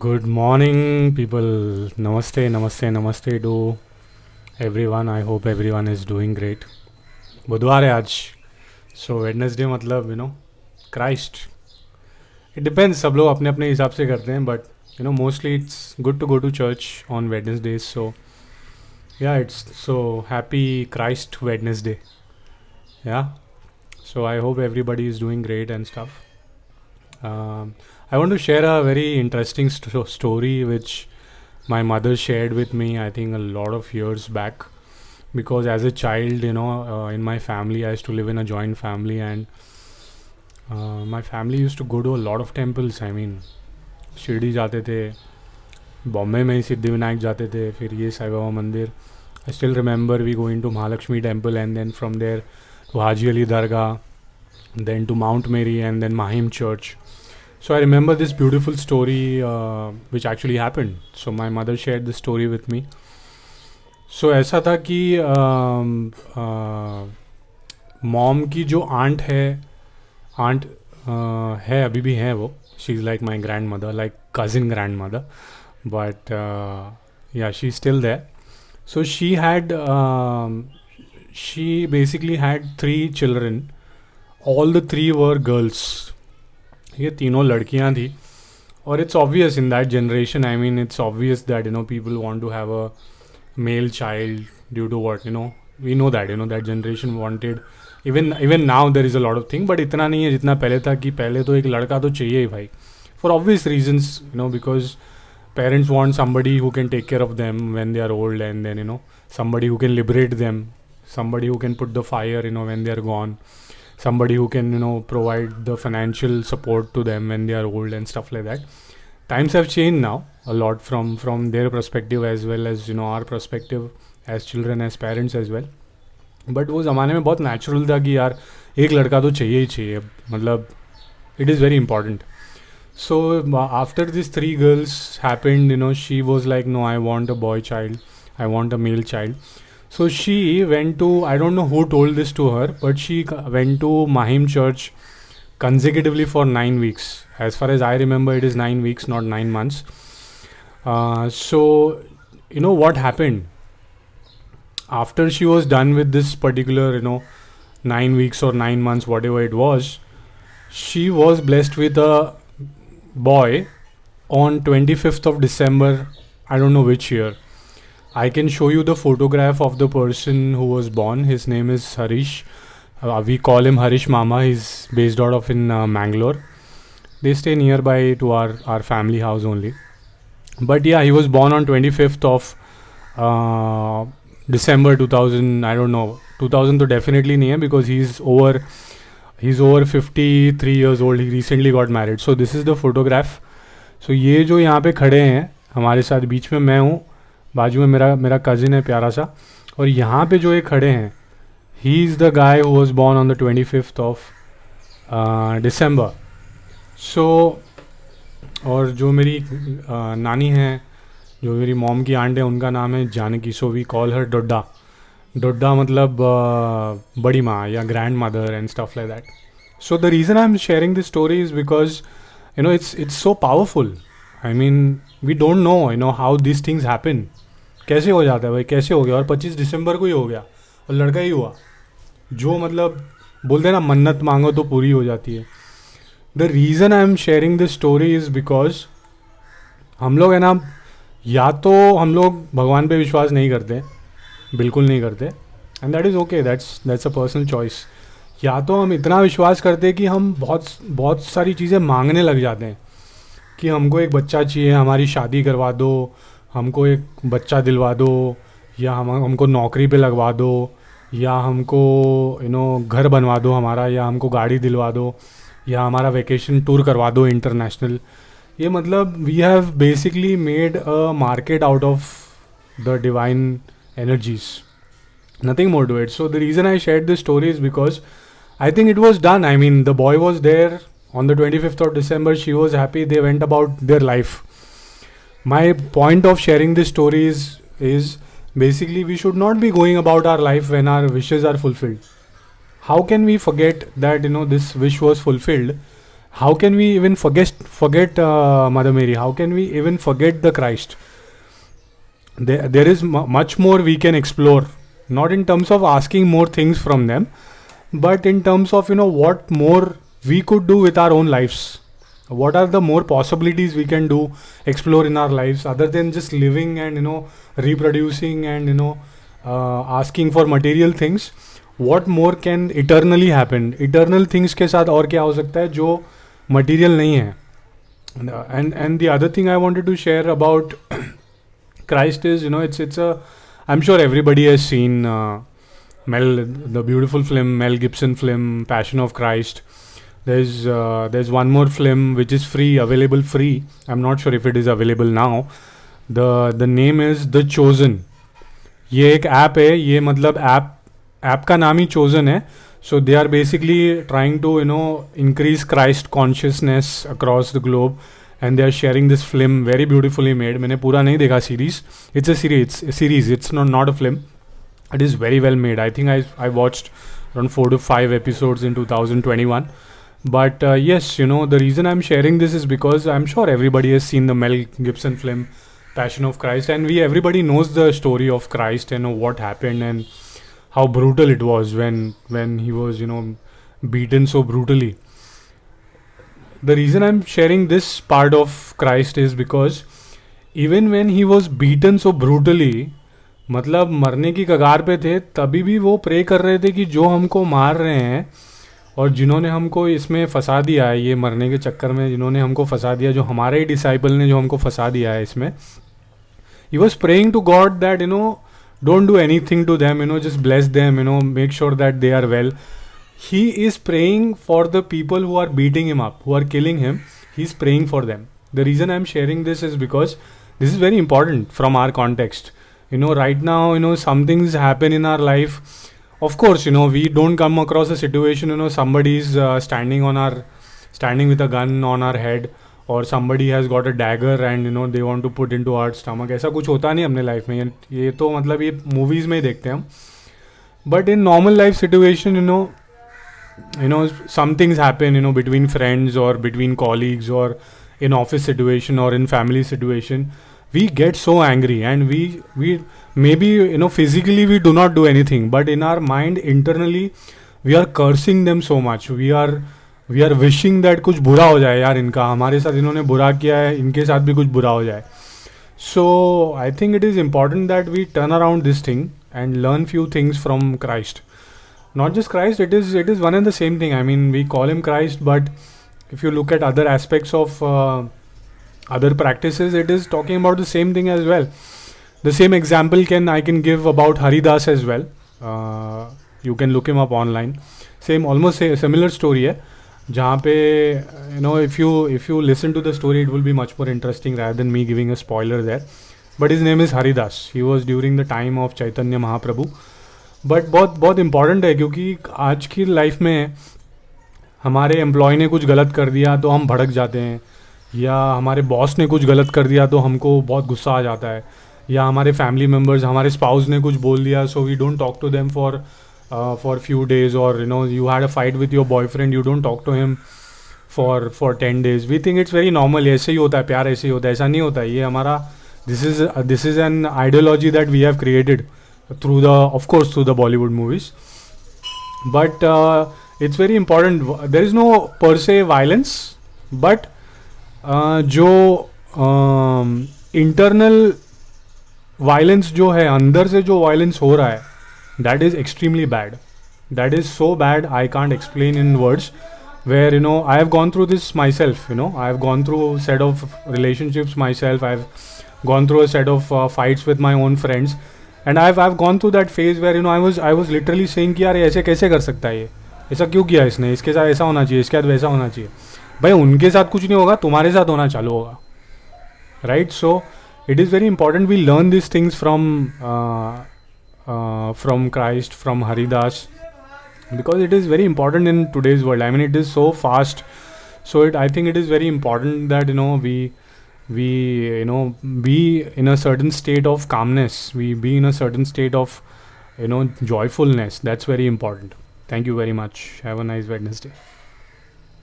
Good morning, people. Namaste, namaste, namaste to everyone. I hope everyone is doing great. बुधवार है आज. So Wednesday मतलब Christ. It depends. सब लोग अपने अपने हिसाब से करते हैं, but mostly it's good to go to church on Wednesdays. So yeah, it's so happy Christ Wednesday. Yeah. So I hope everybody is doing great and stuff. I want to share a very interesting story which my mother shared with me, I think, a lot of years back. Because as a child, in my family, I used to live in a joint family, and my family used to go to a lot of temples. I mean, Shirdi जाते थे, बॉम्बे में ही सिद्धिविनायक जाते थे, फिर ये साई बाबा मंदिर. I still remember we going to Mahalakshmi temple, and then from there to Haji Ali Dargah, then to Mount Mary, and then Mahim Church. So I remember this beautiful story which actually happened. So my mother shared this story with me. So ऐसा था कि mom की जो aunt है अभी भी है वो. She is like my grand mother, like cousin grand mother, but yeah, she's still there. So she basically had 3 children. All the 3 were girls. ये तीनों लड़कियां थी. और it's obvious in that generation, I mean, it's obvious that people want to have a male child due to what, we know that, that generation wanted, even now there is a lot of thing, but इतना नहीं है जितना पहले था कि पहले तो एक लड़का तो चाहिए ही भाई, for obvious reasons, because parents want somebody who can take care of them when they are old, and then somebody who can liberate them, somebody who can put the fire when they are gone, somebody who can provide the financial support to them when they are old and stuff like that. Times have changed now a lot from their perspective as well as our perspective as children, as parents as well. But वो ज़माने में बहुत natural था कि यार एक लड़का तो चाहिए ही चाहिए, मतलब it is very important. So after these 3 girls happened, she was like, no, I want a boy child, I want a male child. So she went to, I don't know who told this to her, but she went to Mahim Church consecutively for 9 weeks. As far as I remember, it is 9 weeks, not 9 months. So, what happened? After she was done with this particular, 9 weeks or 9 months, whatever it was, she was blessed with a boy on 25th of December, I don't know which year. I can show you the photograph of the person who was born. His name is Harish. We call him Harish Mama. He's based out of in Mangalore. They stay nearby to our family house only. But yeah, he was born on 25th of December 2000. I don't know. 2000 तो definitely नहीं है, because he's over 53 years old. He recently got married. So this is the photograph. So ये जो यहाँ पे खड़े हैं हमारे साथ, बीच में मैं हूँ, बाजू में मेरा कज़िन है प्यारा सा, और यहाँ पे जो ये खड़े हैं, he is the guy who was born on the 25th of December. So और जो मेरी नानी हैं, जो मेरी मॉम की आंट है, उनका नाम है Janaki. So we call her डोड्डा मतलब बड़ी माँ या grandmother and stuff like that. So the reason I am sharing this story is because it's so powerful. I mean, we don't know how these things happen. कैसे हो जाता है भाई, कैसे हो गया, और 25 दिसंबर को ही हो गया और लड़का ही हुआ. जो मतलब बोलते हैं ना, मन्नत मांगो तो पूरी हो जाती है. The reason I am sharing this story is because हम लोग है ना, या तो हम लोग भगवान पे विश्वास नहीं करते, बिल्कुल नहीं करते, and that is okay, that's a personal choice. या तो हम इतना विश्वास करते हैं कि हम बहुत सारी चीज़ें मांगने लग जाते हैं कि हमको एक बच्चा चाहिए, हमारी शादी करवा दो, हमको एक बच्चा दिलवा दो, या हमको नौकरी पे लगवा दो, या हमको घर बनवा दो हमारा, या हमको गाड़ी दिलवा दो, या हमारा वेकेशन टूर करवा दो इंटरनेशनल. ये मतलब we have basically made a market out of the divine energies, nothing more to it. So the reason I shared this story is because I think it was done. I mean, the boy was there on the 25th of December. She was happy. They went about their life. My point of sharing this story is basically we should not be going about our life when our wishes are fulfilled. How can we forget that this wish was fulfilled how can we even forget Mother Mary? How can we even forget the Christ? There is much more we can explore, not in terms of asking more things from them, but in terms of what more we could do with our own lives. What are the more possibilities we can do, explore in our lives, other than just living and reproducing and asking for material things? What more can eternally happen? Eternal things के साथ और क्या हो सकता है जो material नहीं है? And the other thing I wanted to share about Christ is, it's a, I'm sure everybody has seen the beautiful film, Mel Gibson film, Passion of Christ. There's one more film which is available free. I'm not sure if it is available now. The name is The Chosen. ये एक app है, ये मतलब app का नाम ही Chosen है. So they are basically trying to increase Christ consciousness across the globe, and they are sharing this film, very beautifully made. मैंने पूरा नहीं देखा series. It's a series. It's not a film. It is very well made. I think I watched around 4 to 5 episodes in 2021. But yes, the reason I'm sharing this is because I'm sure everybody has seen the Mel Gibson film, Passion of Christ, and everybody knows the story of Christ and what happened and how brutal it was when he was beaten so brutally. The reason I'm sharing this part of Christ is because even when he was beaten so brutally, मतलब मरने की कगार पे थे, तभी भी वो pray कर रहे थे कि जो हमको मार रहे हैं और जिन्होंने हमको इसमें फंसा दिया है, ये मरने के चक्कर में जिन्होंने हमको फंसा दिया, जो हमारे ही डिसाइपल ने जो हमको फंसा दिया है इसमें, he was praying to God that don't do anything to them, just bless them, make sure that they are well. He is praying for the people who are beating him up, who are killing him. He's praying for them. The reason I'm sharing this is because this is very important from our context. Right now, some things happen in our life. Of course, we don't come across a situation, somebody's standing with a gun on our head, or somebody has got a dagger and they want to put into our stomach. ऐसा कुछ होता नहीं अपने life में. ये तो मतलब ये मूवीज़ में ही देखते हैं हम. But in normal life situation, some things happen, between friends or between colleagues or in office situation or in family situation. We get so angry and we maybe physically we do not do anything, but in our mind internally we are cursing them so much. We are wishing that कुछ बुरा हो जाए यार इनका, हमारे साथ इन्होंने बुरा किया है, इनके साथ भी कुछ बुरा हो जाए. So I think it is important that we turn around this thing and learn few things from Christ. Not just Christ, it is one and the same thing. I mean, we call him Christ, but if you look at other aspects of other practices, it is talking about the same thing as well. The same example I can give about Haridas as well. You can look him up online. Almost similar story है, जहाँ पे if you listen to the story, it will be much more interesting rather than me giving a spoiler there. But his name is Haridas. He was during the time of Chaitanya Mahaprabhu. But बहुत important है, क्योंकि आज की life में हमारे employ ने कुछ गलत कर दिया तो हम भड़क जाते हैं, या हमारे बॉस ने कुछ गलत कर दिया तो हमको बहुत गुस्सा आ जाता है, या हमारे फैमिली मेम्बर्स, हमारे स्पाउस ने कुछ बोल दिया, so we don't talk to them for few days, or you had a fight with your boyfriend, you don't talk to him for 10 days. We think it's very normal, ऐसे ही होता है, प्यार ऐसे ही होता है. ऐसा नहीं होता है. ये हमारा this is an ideology that we have created through the Bollywood movies. But it's very important. There is no per se violence, but जो internal violence जो है, अंदर से जो violence हो रहा है, that is extremely bad. That is so bad I can't explain in words. Where I have gone through this myself. I have gone through a set of relationships myself. I've gone through a set of fights with my own friends, and I've gone through that phase where I was literally saying कि यार ऐसे कैसे कर सकता है, ये ऐसा क्यों किया इसने, इसके साथ ऐसा होना चाहिए, इसके साथ वैसा होना चाहिए. भाई उनके साथ कुछ नहीं होगा, तुम्हारे साथ होना चालू होगा, right? So it is very important we learn these things from Christ, from Haridas, because it is very important in today's world. I mean, it is so fast. So I think it is very important that we be in a certain state of calmness. We be in a certain state of joyfulness. That's very important. Thank you very much. Have a nice Wednesday.